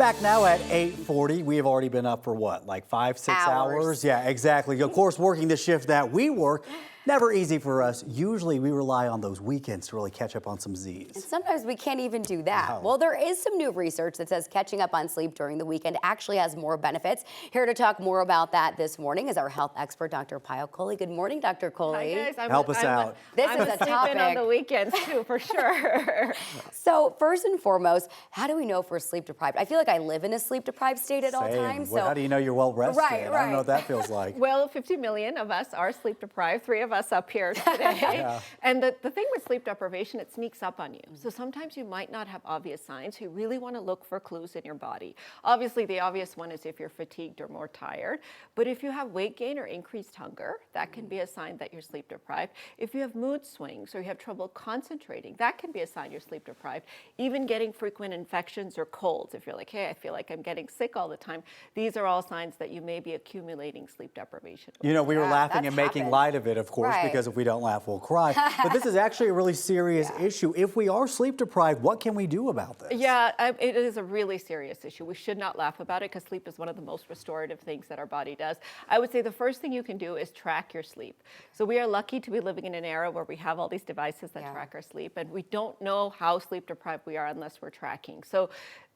Back now at 8:40. We have already been up for what, like 5-6 hours? Yeah, exactly. Of course, working the shift that we work, never easy for us. Usually we rely on those weekends to really catch up on some Z's. And sometimes we can't even do that. No. Well, there is some new research that says catching up on sleep during the weekend actually has more benefits. Here to talk more about that this morning is our health expert, Dr. Payal Kohli. Good morning, Dr. Kohli. Hi guys. Help us out. This I'm is a sleeping topic on the weekends too, for sure. So first and foremost, how do we know if we're sleep deprived? I feel like I live in a sleep deprived state at all times. Well, how do you know you're well rested? Right. I don't know what that feels like. Well, 50 million of us are sleep deprived, 3 of us up here today. Yeah. And the thing with sleep deprivation, it sneaks up on you. So sometimes you might not have obvious signs. You really want to look for clues in your body. Obviously, the obvious one is if you're fatigued or more tired. But if you have weight gain or increased hunger, that can be a sign that you're sleep deprived. If you have mood swings or you have trouble concentrating, that can be a sign you're sleep deprived. Even getting frequent infections or colds, if you're like, hey, I feel like I'm getting sick all the time, these are all signs that you may be accumulating sleep deprivation. You know, we were laughing that's and making happened. light of it, of course, because if we don't laugh, we'll cry. But this is actually a really serious issue. If we are sleep deprived, what can we do about this? Yeah, it is a really serious issue. We should not laugh about it because sleep is one of the most restorative things that our body does. I would say the first thing you can do is track your sleep. So we are lucky to be living in an era where we have all these devices that track our sleep, and we don't know how sleep deprived we are unless we're tracking. So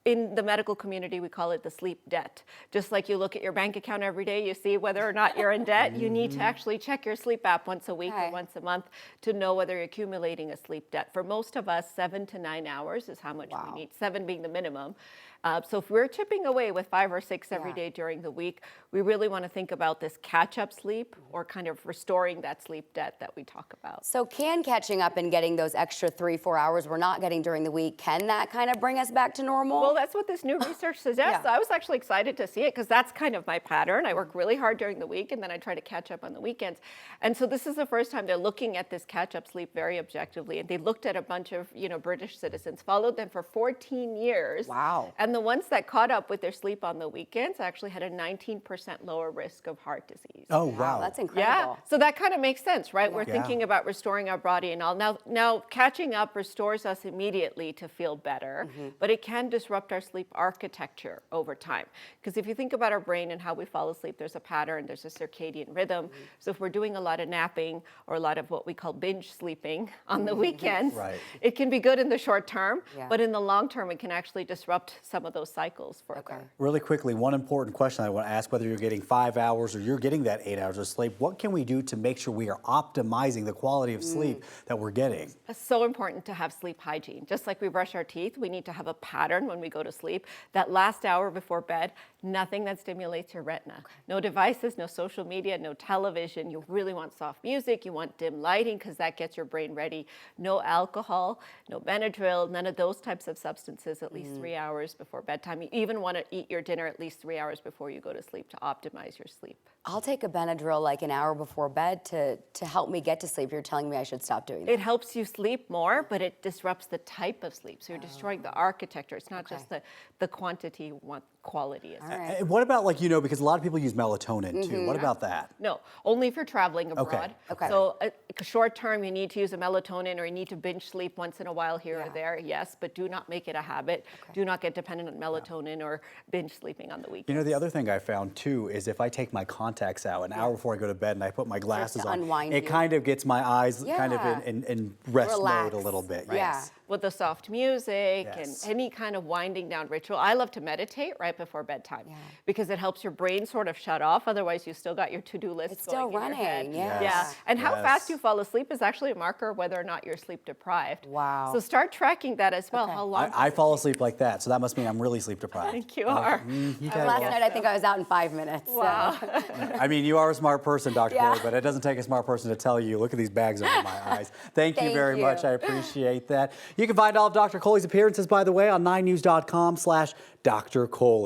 in the medical community, we call it the sleep debt. Just like you look at your bank account every day, you see whether or not you're in debt, you need to actually check your sleep app once a week or once a month to know whether you're accumulating a sleep debt. For most of us, 7 to 9 hours is how much we need, 7 being the minimum. So if we're chipping away with 5 or 6 every day during the week, we really want to think about this catch-up sleep or kind of restoring that sleep debt that we talk about. So can catching up and getting those extra 3-4 hours we're not getting during the week, can that kind of bring us back to normal? Well, that's what this new research suggests. I was actually excited to see it because that's kind of my pattern. I work really hard during the week and then I try to catch up on the weekends. And so this is the first time they're looking at this catch-up sleep very objectively. And they looked at a bunch of, British citizens, followed them for 14 years. Wow. And the ones that caught up with their sleep on the weekends actually had a 19% lower risk of heart disease. Oh, wow. That's incredible. Yeah, so that kind of makes sense, right? We're thinking about restoring our body and all. Now catching up restores us immediately to feel better, but it can disrupt our sleep architecture over time. Because if you think about our brain and how we fall asleep, there's a pattern, there's a circadian rhythm. So if we're doing a lot of napping or a lot of what we call binge sleeping on the weekends, it can be good in the short term, but in the long term, it can actually disrupt some of those cycles further. Really quickly, one important question I want to ask, whether you're getting 5 hours or you're getting that 8 hours of sleep, what can we do to make sure we are optimizing the quality of sleep that we're getting? It's so important to have sleep hygiene. Just like we brush our teeth, we need to have a pattern when we go to sleep. That last hour before bed, nothing that stimulates your retina. No devices, no social media, no television. You really want soft music. You want dim lighting because that gets your brain ready. No alcohol, no Benadryl, none of those types of substances at least 3 hours before bedtime. You even want to eat your dinner at least 3 hours before you go to sleep to optimize your sleep. I'll take a Benadryl like an hour before bed to help me get to sleep. You're telling me I should stop doing that. It helps you sleep more, but it disrupts the type of sleep. So you're destroying the architecture. It's not just the quantity, you want quality. And what about, like, because a lot of people use melatonin too. What about that? No, only if you're traveling abroad. Okay. So short term, you need to use a melatonin or you need to binge sleep once in a while here or there, yes, but do not make it a habit. Do not get dependent on melatonin or binge sleeping on the weekend. The other thing I found too is if I take my contacts out an hour before I go to bed and I put my glasses on, it kind of gets my eyes kind of in rest mode a little bit. With the soft music and any kind of winding down ritual. I love to meditate right before bedtime because it helps your brain sort of shut off. Otherwise, you still got your to-do list It's still running. And how fast you fall asleep is actually a marker of whether or not you're sleep deprived. Wow. So start tracking that as well. How long? I fall asleep like that, so that must mean I'm really sleep deprived. I think you are. Last night, I think I was out in 5 minutes. Wow. I mean, you are a smart person, Dr. Kohli, but it doesn't take a smart person to tell you, look at these bags under my eyes. Thank you very much. I appreciate that. You can find all of Dr. Kohli's appearances, by the way, on 9news.com/Dr. Kohli.